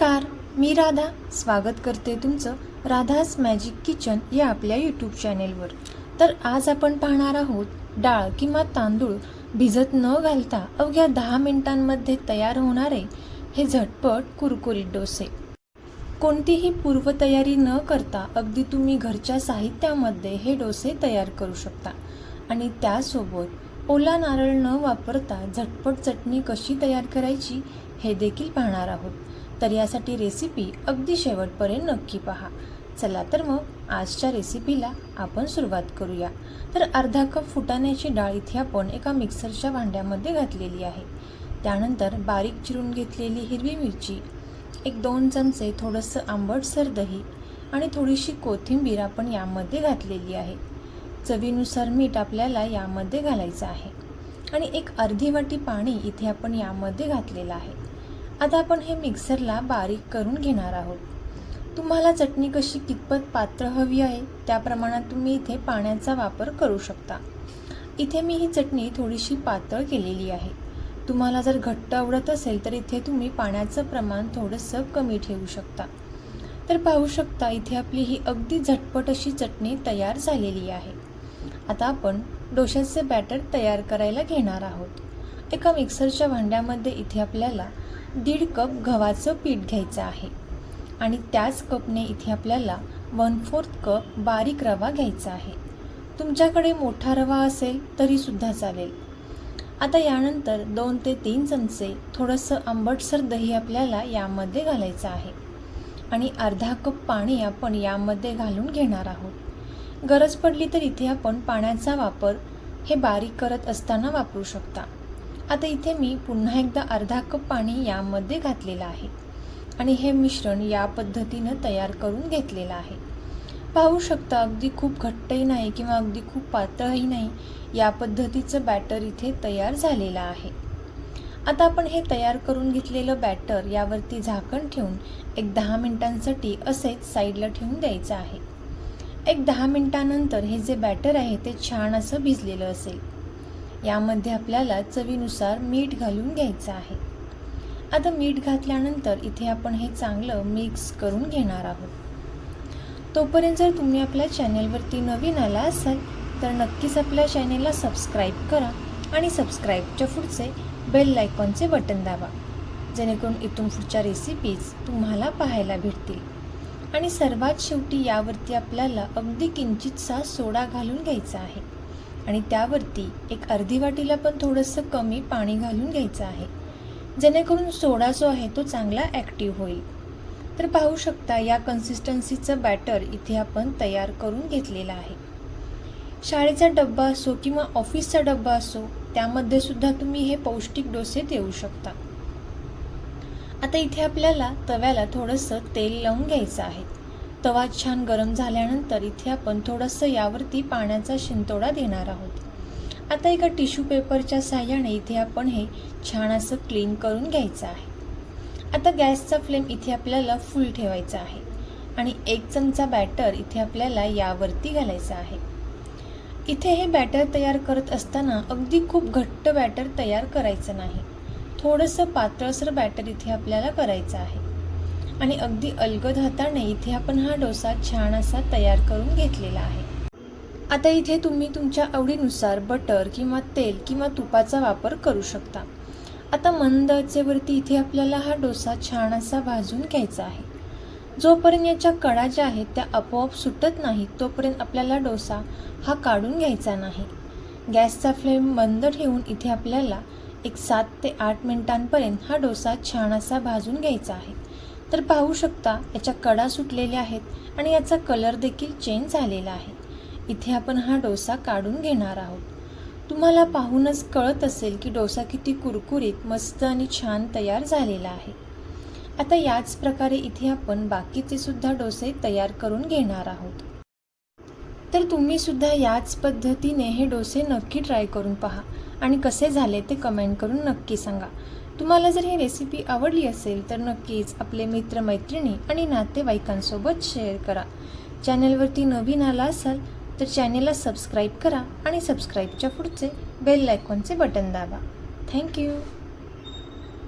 नमस्कार, मी राधा स्वागत करते तुमचं राधास मॅजिक किचन या आपल्या यूट्यूब चॅनेलवर। तर आज आपण पाहणार आहोत डाळ किंवा तांदूळ भिजत न घालता अवघ्या 10 मिनिटांमध्ये तयार होणारे हे झटपट कुरकुरीत डोसे। कोणतीही पूर्वतयारी न करता अगदी तुम्ही घरच्या साहित्यामध्ये हे डोसे तयार करू शकता आणि त्यासोबत ओला नारळ न वापरता झटपट चटणी कशी तयार करायची हे देखील पाहणार आहोत। तर यासाठी रेसिपी अगदी शेवटपर्यंत नक्की पहा। चला तर मग आजच्या रेसिपीला आपण सुरुवात करूया। तर अर्धा कप फुटाण्याची डाळ इथे आपण एका मिक्सरच्या भांड्यामध्ये घातलेली आहे। त्यानंतर बारीक चिरून घेतलेली हिरवी मिरची, एक 2 चमचे थोडंसं आंबटसर दही आणि थोडीशी कोथिंबीर आपण यामध्ये घातलेली आहे। चवीनुसार मीठ आपल्याला यामध्ये घालायचं आहे आणि एक अर्धी वाटी पाणी इथे आपण यामध्ये घातलेलं आहे। आता आपण हे मिक्सरला बारीक करून घेणार आहोत। तुम्हाला चटणी कशी कितपत पातळ हवी आहे त्या प्रमाणात तुम्ही इथे पाण्याचा वापर करू शकता। इथे मी ही चटणी थोडीशी पातळ केलेली आहे। तुम्हाला जर घट्ट आवडत असेल तर इथे तुम्ही पाण्याचं प्रमाण थोडंसं कमी ठेवू शकता। तर पाहू शकता इथे आपली ही अगदी झटपट अशी चटणी तयार झालेली आहे। आता आपण डोशाचे बॅटर तयार करायला घेणार आहोत। एका मिक्सरच्या भांड्यामध्ये इथे आपल्याला 1.5 कप गव्हाचं पीठ घ्यायचं आहे आणि त्याच कपने इथे आपल्याला 1/4 कप बारीक रवा घ्यायचा आहे। तुमच्याकडे मोठा रवा असेल तरी सुद्धा चालेल। आता यानंतर 2 ते 3 चमचे थोडंसं आंबटसर दही आपल्याला यामध्ये घालायचं आहे आणि अर्धा कप पाणी आपण यामध्ये घालून घेणार आहोत। गरज पडली तर इथे आपण पाण्याचा वापर हे बारीक करत असताना वापरू शकता। आता इथे मी पुन्हा एकदा अर्धा कप पाणी यामध्ये घातलेलं आहे आणि हे मिश्रण या पद्धतीनं तयार करून घेतलेलं आहे। पाहू शकता अगदी खूप घट्टही नाही किंवा अगदी खूप पातळही नाही, या पद्धतीचं बॅटर इथे तयार झालेलं आहे। आता आपण हे तयार करून घेतलेलं बॅटर यावरती झाकण ठेवून एक 10 मिनिटांसाठी असेच साईडला ठेवून द्यायचं आहे। एक 10 मिनिटांनंतर हे जे बॅटर आहे ते छान असं भिजलेलं असेल। यामध्ये आपल्याला चवीनुसार मीठ घालून घ्यायचं आहे। आता मीठ घातल्यानंतर इथे आपण हे चांगलं मिक्स करून घेणार आहोत। तोपर्यंत जर तुम्ही आपल्या चॅनेलवरती नवीन आला असाल तर नक्कीच आपल्या चॅनेलला सबस्क्राईब करा आणि सबस्क्राईबच्या पुढचे बेल आयकॉनचे बटन दाबा, जेणेकरून इथून पुढच्या रेसिपीज तुम्हाला पाहायला भेटतील। आणि सर्वात शेवटी यावरती आपल्याला अगदी किंचितसा सोडा घालून घ्यायचा आहे आणि त्यावरती एक अर्धी वाटीला पण थोडंसं कमी पाणी घालून घ्यायचं आहे, जेणेकरून सोडा जो आहे तो चांगला ॲक्टिव्ह होईल। तर पाहू शकता या कन्सिस्टन्सीचं बॅटर इथे आपण तयार करून घेतलेलं आहे। शाळेचा डब्बा असो किंवा ऑफिसचा डब्बा असो त्यामध्ये सुद्धा तुम्ही हे पौष्टिक डोसे देऊ शकता। आता इथे आपल्याला तव्याला थोडंसं तेल लावून घ्यायचं आहे। तवा छान गरम झाल्यानंतर इथे आपण थोडंसं यावरती पाण्याचा शिंतोडा देणार आहोत। आता एका टिश्यू पेपरच्या साहाय्याने इथे आपण हे छान असं क्लीन करून घ्यायचं आहे। आता गॅसचा फ्लेम इथे आपल्याला फुल ठेवायचा आहे आणि 1 चमचा बॅटर इथे आपल्याला यावरती घालायचं आहे। इथे हे बॅटर तयार करत असताना अगदी खूप घट्ट बॅटर तयार करायचं नाही, थोडंसं पातळसर बॅटर इथे आपल्याला करायचं आहे आणि अगदी अलगद हाताने इथे आपण हा डोसा छान असा तयार करून घेतलेला आहे। आता इथे तुम्ही तुमच्या आवडीनुसार बटर किंवा तेल किंवा तुपाचा वापर करू शकता। आता मंद आचेवरती इथे आपल्याला हा डोसा छान असा भाजून घ्यायचा आहे। जोपर्यंत याच्या कडा ज्या आहेत त्या आपोआप सुटत नाही तोपर्यंत आपल्याला डोसा हा काढून घ्यायचा नाही। गॅसचा फ्लेम बंद ठेवून इथे आपल्याला एक 7 ते 8 मिनिटांपर्यंत हा डोसा छान असा भाजून घ्यायचा आहे। तर पाहू शकता याच्या कडा सुटलेल्या आहेत आणि याचा कलर देखील चेंज झालेला आहे। इथे आपण हा डोसा काढून घेणार आहोत। तुम्हाला पाहूनच कळत असेल की डोसा किती कुरकुरीत मस्त आणि छान तयार झालेला आहे। आता याच प्रकारे इथे आपण बाकीचे सुद्धा डोसे तयार करून घेणार आहोत। तर तुम्ही सुद्धा याच पद्धतीने हे डोसे नक्की ट्राय करून पहा आणि कसे झाले ते कमेंट करून नक्की सांगा। तुम्हाला जर ही रेसिपी आवडली असेल तर नक्कीच आपले मित्रमैत्रिणी आणि नातेवाईकांसोबत शेअर करा। चॅनेलवरती नवीन आला असाल तर चॅनेलला सबस्क्राईब करा आणि सबस्क्राईबच्या पुढचे बेल आयकॉनचे बटन दाबा। थँक्यू।